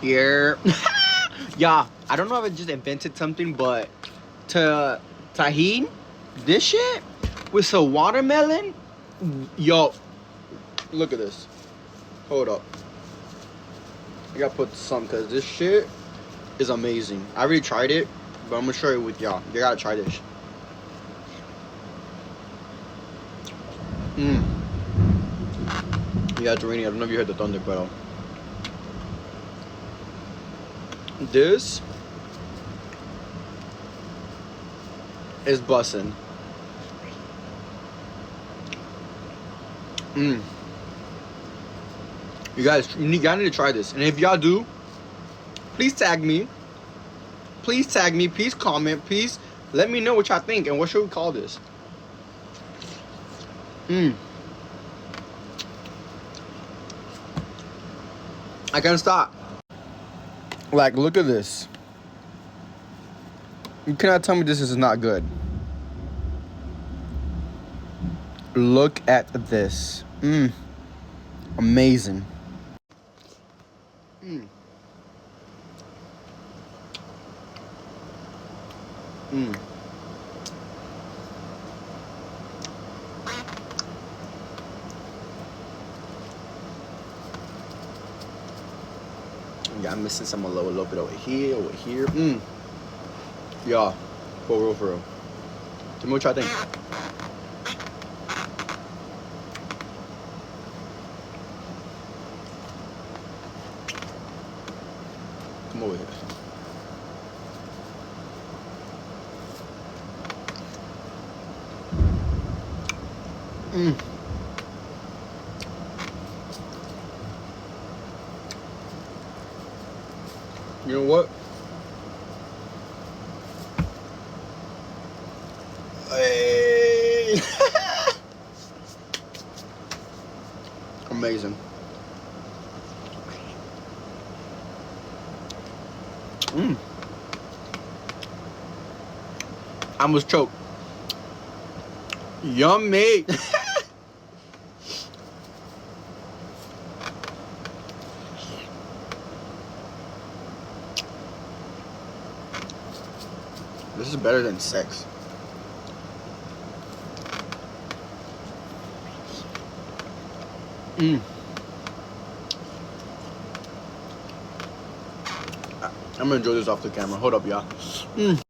Yeah. Yeah, I don't know if I just invented something, but to Tajin, this shit with some watermelon. Yo, look at this. Hold up. I gotta put some because this shit is amazing. I already tried it, but I'm gonna share it with y'all. You gotta try this. Yeah, it's raining. I don't know if you heard the thunder, but this is bussin'. You guys, y'all need to try this. And if y'all do, please tag me. Please tag me. Please comment. Please let me know what y'all think and what should we call this. I can't stop. Like, look at this. You cannot tell me this is not good. Look at this. Amazing. Yeah, I'm missing some a little bit over here, Yeah, for real, for real. Tell me what y'all think. Come over here. You know what? Hey. Amazing. I almost choked. Yummy. This is better than sex. I'm gonna enjoy this off the camera. Hold up, y'all.